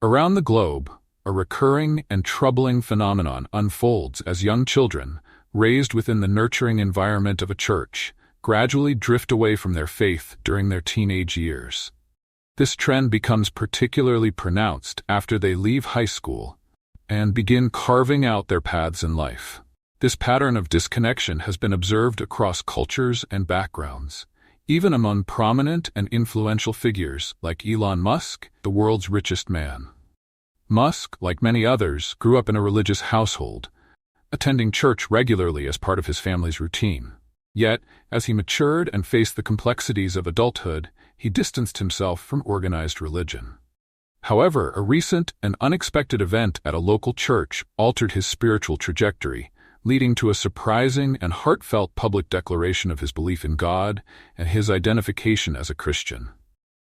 Around the globe, a recurring and troubling phenomenon unfolds as young children, raised within the nurturing environment of a church, gradually drift away from their faith during their teenage years. This trend becomes particularly pronounced after they leave high school and begin carving out their paths in life. This pattern of disconnection has been observed across cultures and backgrounds, even among prominent and influential figures like Elon Musk, the world's richest man. Musk, like many others, grew up in a religious household, attending church regularly as part of his family's routine. Yet, as he matured and faced the complexities of adulthood, he distanced himself from organized religion. However, a recent and unexpected event at a local church altered his spiritual trajectory, leading to a surprising and heartfelt public declaration of his belief in God and his identification as a Christian.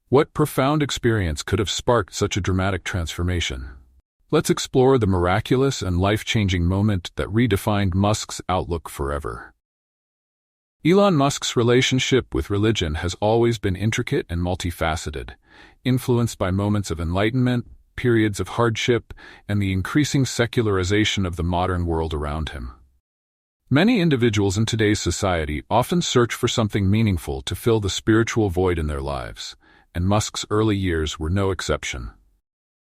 What profound experience could have sparked such a dramatic transformation? Let's explore the miraculous and life-changing moment that redefined Musk's outlook forever. Elon Musk's relationship with religion has always been intricate and multifaceted, influenced by moments of enlightenment, periods of hardship, and the increasing secularization of the modern world around him. Many individuals in today's society often search for something meaningful to fill the spiritual void in their lives, and Musk's early years were no exception.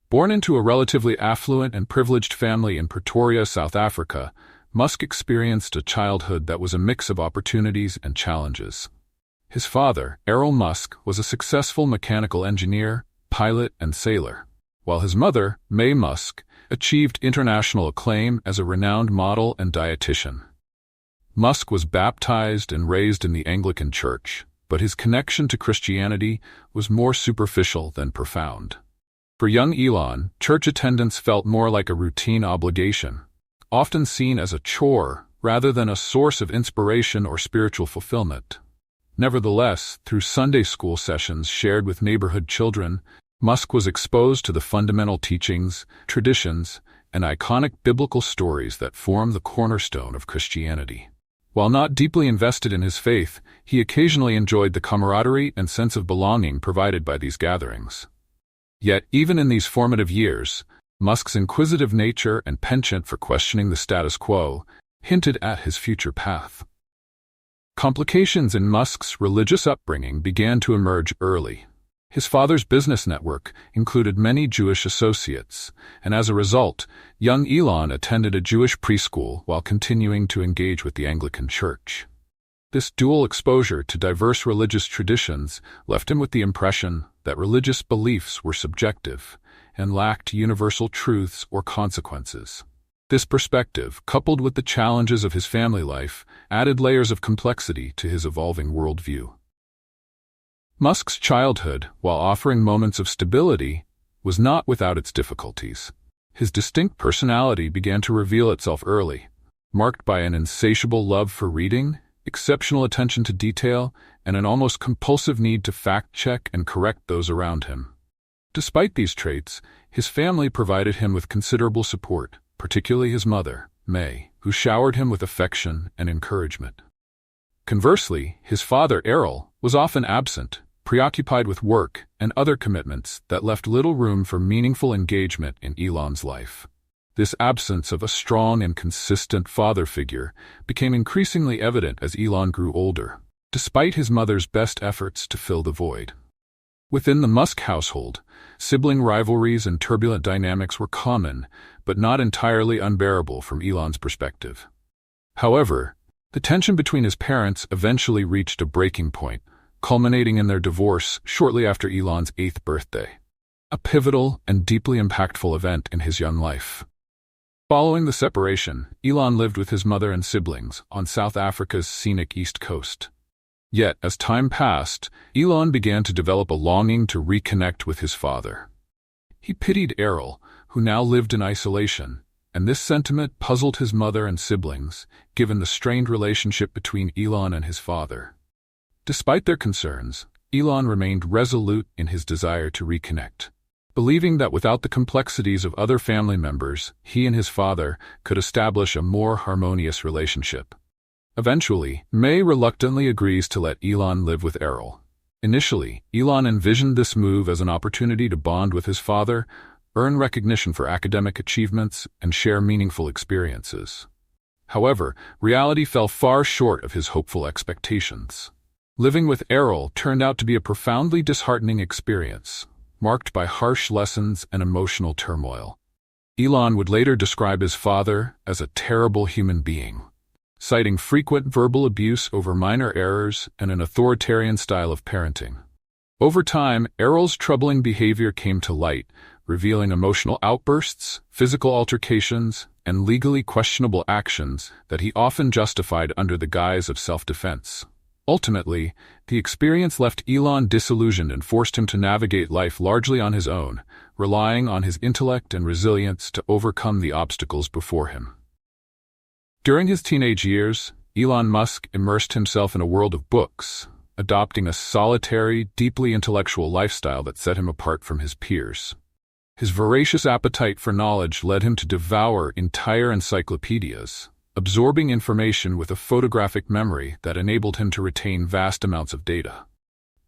Born into a relatively affluent and privileged family in Pretoria, South Africa, Musk experienced a childhood that was a mix of opportunities and challenges. His father, Elon Musk, was a successful mechanical engineer, pilot, and sailor, while his mother, May Musk, achieved international acclaim as a renowned model and dietitian. Musk was baptized and raised in the Anglican Church, but his connection to Christianity was more superficial than profound. For young Elon, church attendance felt more like a routine obligation, often seen as a chore rather than a source of inspiration or spiritual fulfillment. Nevertheless, through Sunday school sessions shared with neighborhood children, Musk was exposed to the fundamental teachings, traditions, and iconic biblical stories that form the cornerstone of Christianity. While not deeply invested in his faith, he occasionally enjoyed the camaraderie and sense of belonging provided by these gatherings. Yet, even in these formative years, Musk's inquisitive nature and penchant for questioning the status quo hinted at his future path. Complications in Musk's religious upbringing began to emerge early. His father's business network included many Jewish associates, and as a result, young Elon attended a Jewish preschool while continuing to engage with the Anglican Church. This dual exposure to diverse religious traditions left him with the impression that religious beliefs were subjective and lacked universal truths or consequences. This perspective, coupled with the challenges of his family life, added layers of complexity to his evolving worldview. Musk's childhood, while offering moments of stability, was not without its difficulties. His distinct personality began to reveal itself early, marked by an insatiable love for reading, exceptional attention to detail, and an almost compulsive need to fact-check and correct those around him. Despite these traits, his family provided him with considerable support, particularly his mother, May, who showered him with affection and encouragement. Conversely, his father, Errol, was often absent, preoccupied with work and other commitments that left little room for meaningful engagement in Elon's life. This absence of a strong and consistent father figure became increasingly evident as Elon grew older, despite his mother's best efforts to fill the void. Within the Musk household, sibling rivalries and turbulent dynamics were common, but not entirely unbearable from Elon's perspective. However, the tension between his parents eventually reached a breaking point, culminating in their divorce shortly after Elon's 8th birthday, a pivotal and deeply impactful event in his young life. Following the separation, Elon lived with his mother and siblings on South Africa's scenic East Coast. Yet, as time passed, Elon began to develop a longing to reconnect with his father. He pitied Errol, who now lived in isolation, and this sentiment puzzled his mother and siblings, given the strained relationship between Elon and his father. Despite their concerns, Elon remained resolute in his desire to reconnect, believing that without the complexities of other family members, he and his father could establish a more harmonious relationship. Eventually, May reluctantly agrees to let Elon live with Errol. Initially, Elon envisioned this move as an opportunity to bond with his father, earn recognition for academic achievements, and share meaningful experiences. However, reality fell far short of his hopeful expectations. Living with Errol turned out to be a profoundly disheartening experience, marked by harsh lessons and emotional turmoil. Elon would later describe his father as a terrible human being, citing frequent verbal abuse over minor errors and an authoritarian style of parenting. Over time, Errol's troubling behavior came to light, revealing emotional outbursts, physical altercations, and legally questionable actions that he often justified under the guise of self-defense. Ultimately, the experience left Elon disillusioned and forced him to navigate life largely on his own, relying on his intellect and resilience to overcome the obstacles before him. During his teenage years, Elon Musk immersed himself in a world of books, adopting a solitary, deeply intellectual lifestyle that set him apart from his peers. His voracious appetite for knowledge led him to devour entire encyclopedias, absorbing information with a photographic memory that enabled him to retain vast amounts of data.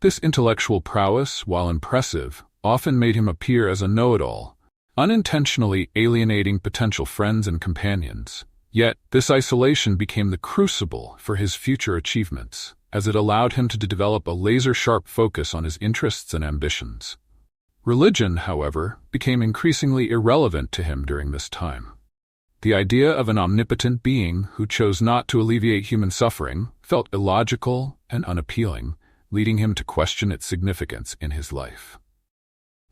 This intellectual prowess, while impressive, often made him appear as a know-it-all, unintentionally alienating potential friends and companions. Yet, this isolation became the crucible for his future achievements, as it allowed him to develop a laser-sharp focus on his interests and ambitions. Religion, however, became increasingly irrelevant to him during this time. The idea of an omnipotent being who chose not to alleviate human suffering felt illogical and unappealing, leading him to question its significance in his life.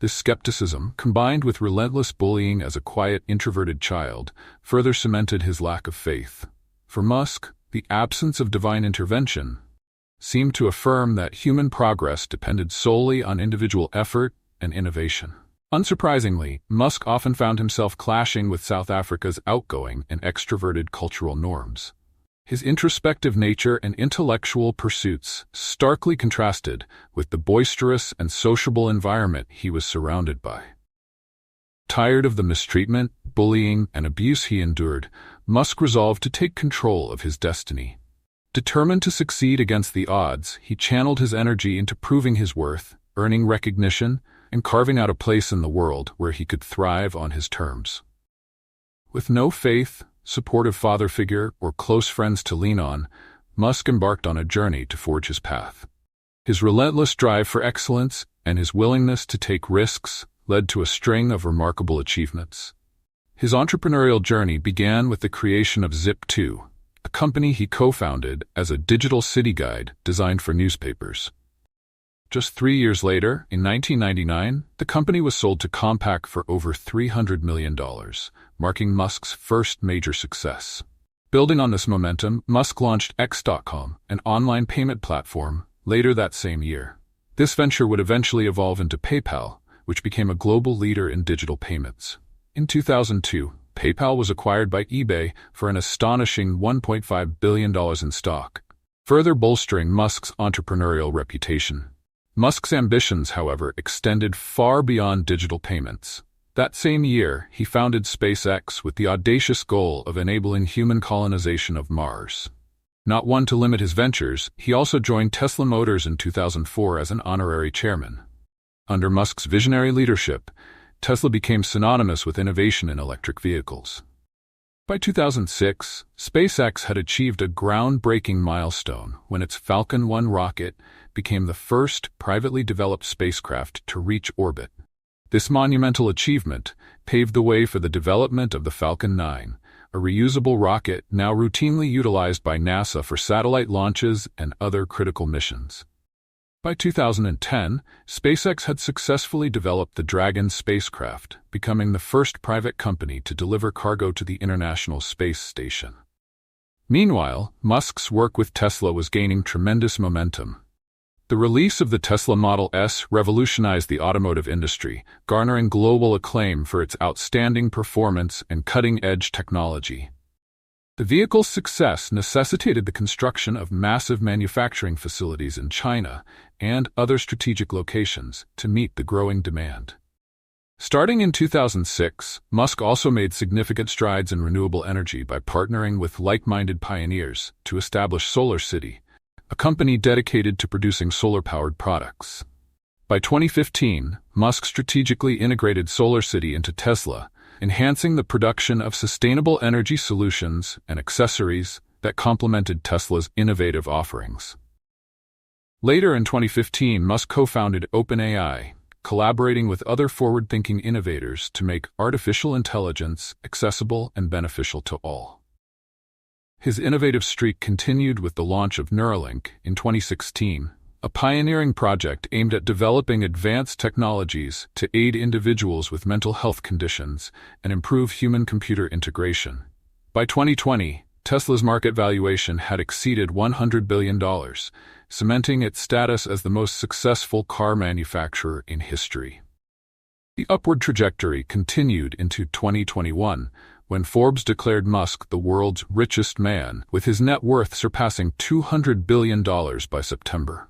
This skepticism, combined with relentless bullying as a quiet, introverted child, further cemented his lack of faith. For Musk, the absence of divine intervention seemed to affirm that human progress depended solely on individual effort and innovation. Unsurprisingly, Musk often found himself clashing with South Africa's outgoing and extroverted cultural norms. His introspective nature and intellectual pursuits starkly contrasted with the boisterous and sociable environment he was surrounded by. Tired of the mistreatment, bullying, and abuse he endured, Musk resolved to take control of his destiny. Determined to succeed against the odds, he channeled his energy into proving his worth, earning recognition, and carving out a place in the world where he could thrive on his terms. With no faith, supportive father figure, or close friends to lean on, Musk embarked on a journey to forge his path. His relentless drive for excellence and his willingness to take risks led to a string of remarkable achievements. His entrepreneurial journey began with the creation of Zip2, a company he co-founded as a digital city guide designed for newspapers. Just 3 years later, in 1999, the company was sold to Compaq for over $300 million, marking Musk's first major success. Building on this momentum, Musk launched X.com, an online payment platform, later that same year. This venture would eventually evolve into PayPal, which became a global leader in digital payments. In 2002, PayPal was acquired by eBay for an astonishing $1.5 billion in stock, further bolstering Musk's entrepreneurial reputation. Musk's ambitions, however, extended far beyond digital payments. That same year, he founded SpaceX with the audacious goal of enabling human colonization of Mars. Not one to limit his ventures, he also joined Tesla Motors in 2004 as an honorary chairman. Under Musk's visionary leadership, Tesla became synonymous with innovation in electric vehicles. By 2006, SpaceX had achieved a groundbreaking milestone when its Falcon 1 rocket became the first privately developed spacecraft to reach orbit. This monumental achievement paved the way for the development of the Falcon 9, a reusable rocket now routinely utilized by NASA for satellite launches and other critical missions. By 2010, SpaceX had successfully developed the Dragon spacecraft, becoming the first private company to deliver cargo to the International Space Station. Meanwhile, Musk's work with Tesla was gaining tremendous momentum. The release of the Tesla Model S revolutionized the automotive industry, garnering global acclaim for its outstanding performance and cutting-edge technology. The vehicle's success necessitated the construction of massive manufacturing facilities in China and other strategic locations to meet the growing demand. Starting in 2006, Musk also made significant strides in renewable energy by partnering with like-minded pioneers to establish SolarCity, a company dedicated to producing solar-powered products. By 2015, Musk strategically integrated SolarCity into Tesla, enhancing the production of sustainable energy solutions and accessories that complemented Tesla's innovative offerings. Later in 2015, Musk co-founded OpenAI, collaborating with other forward-thinking innovators to make artificial intelligence accessible and beneficial to all. His innovative streak continued with the launch of Neuralink in 2016, a pioneering project aimed at developing advanced technologies to aid individuals with mental health conditions and improve human-computer integration. By 2020, Tesla's market valuation had exceeded $100 billion, cementing its status as the most successful car manufacturer in history. The upward trajectory continued into 2021, when Forbes declared Musk the world's richest man, with his net worth surpassing $200 billion by September.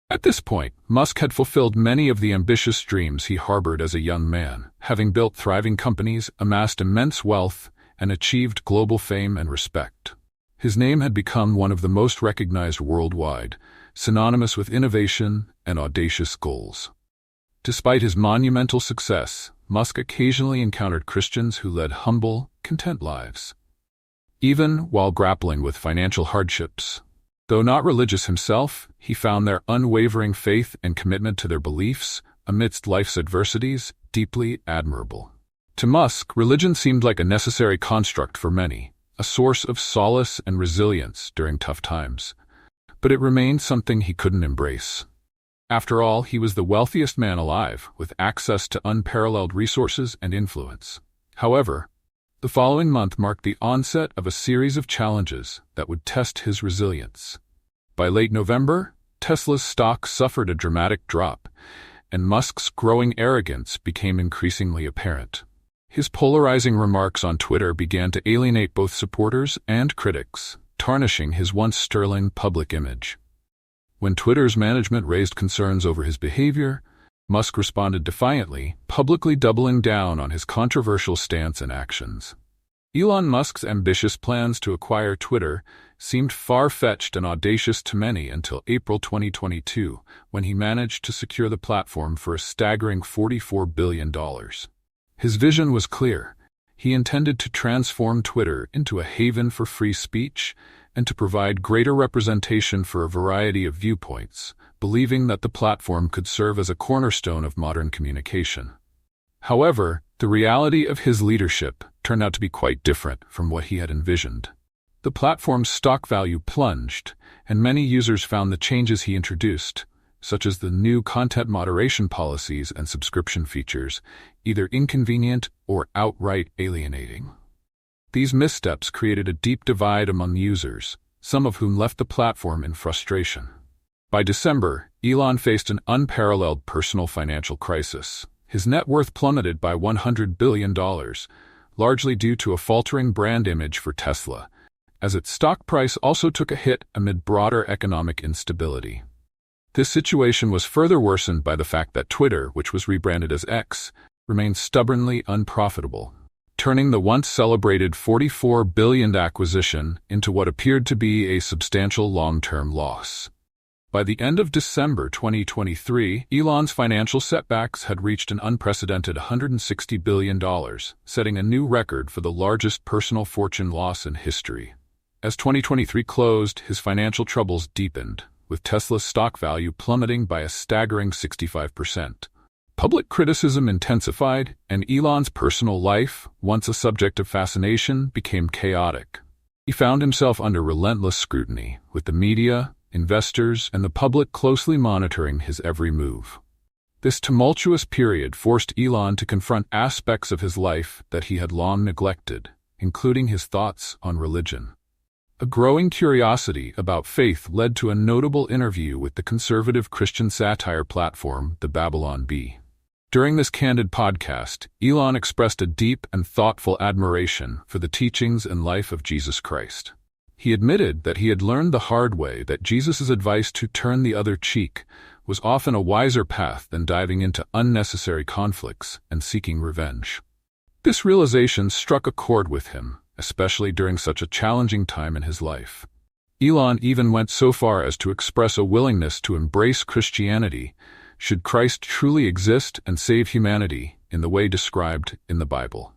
At this point, Musk had fulfilled many of the ambitious dreams he harbored as a young man, having built thriving companies, amassed immense wealth, and achieved global fame and respect. His name had become one of the most recognized worldwide, synonymous with innovation and audacious goals. Despite his monumental success, Musk occasionally encountered Christians who led humble, content lives. Even while grappling with financial hardships, though not religious himself, he found their unwavering faith and commitment to their beliefs amidst life's adversities deeply admirable. To Musk, religion seemed like a necessary construct for many, a source of solace and resilience during tough times. But it remained something he couldn't embrace. After all, he was the wealthiest man alive, with access to unparalleled resources and influence. However, the following month marked the onset of a series of challenges that would test his resilience. By late November, Tesla's stock suffered a dramatic drop, and Musk's growing arrogance became increasingly apparent. His polarizing remarks on Twitter began to alienate both supporters and critics, tarnishing his once sterling public image. When Twitter's management raised concerns over his behavior, Musk responded defiantly, publicly doubling down on his controversial stance and actions. Elon Musk's ambitious plans to acquire Twitter seemed far-fetched and audacious to many until April 2022, when he managed to secure the platform for a staggering $44 billion. His vision was clear. He intended to transform Twitter into a haven for free speech and to provide greater representation for a variety of viewpoints, believing that the platform could serve as a cornerstone of modern communication. However, the reality of his leadership turned out to be quite different from what he had envisioned. The platform's stock value plunged, and many users found the changes he introduced, such as the new content moderation policies and subscription features, either inconvenient or outright alienating. These missteps created a deep divide among users, some of whom left the platform in frustration. By December, Elon faced an unparalleled personal financial crisis. His net worth plummeted by $100 billion, largely due to a faltering brand image for Tesla, as its stock price also took a hit amid broader economic instability. This situation was further worsened by the fact that Twitter, which was rebranded as X, remained stubbornly unprofitable, turning the once-celebrated $44 billion acquisition into what appeared to be a substantial long-term loss. By the end of December 2023, Elon's financial setbacks had reached an unprecedented $160 billion, setting a new record for the largest personal fortune loss in history. As 2023 closed, his financial troubles deepened, with Tesla's stock value plummeting by a staggering 65%. Public criticism intensified, and Elon's personal life, once a subject of fascination, became chaotic. He found himself under relentless scrutiny, with the media, investors, and the public closely monitoring his every move. This tumultuous period forced Elon to confront aspects of his life that he had long neglected, including his thoughts on religion. A growing curiosity about faith led to a notable interview with the conservative Christian satire platform, the Babylon Bee. During this candid podcast, Elon expressed a deep and thoughtful admiration for the teachings and life of Jesus Christ. He admitted that he had learned the hard way that Jesus' advice to turn the other cheek was often a wiser path than diving into unnecessary conflicts and seeking revenge. This realization struck a chord with him, especially during such a challenging time in his life. Elon even went so far as to express a willingness to embrace Christianity, Should Christ truly exist and save humanity in the way described in the Bible?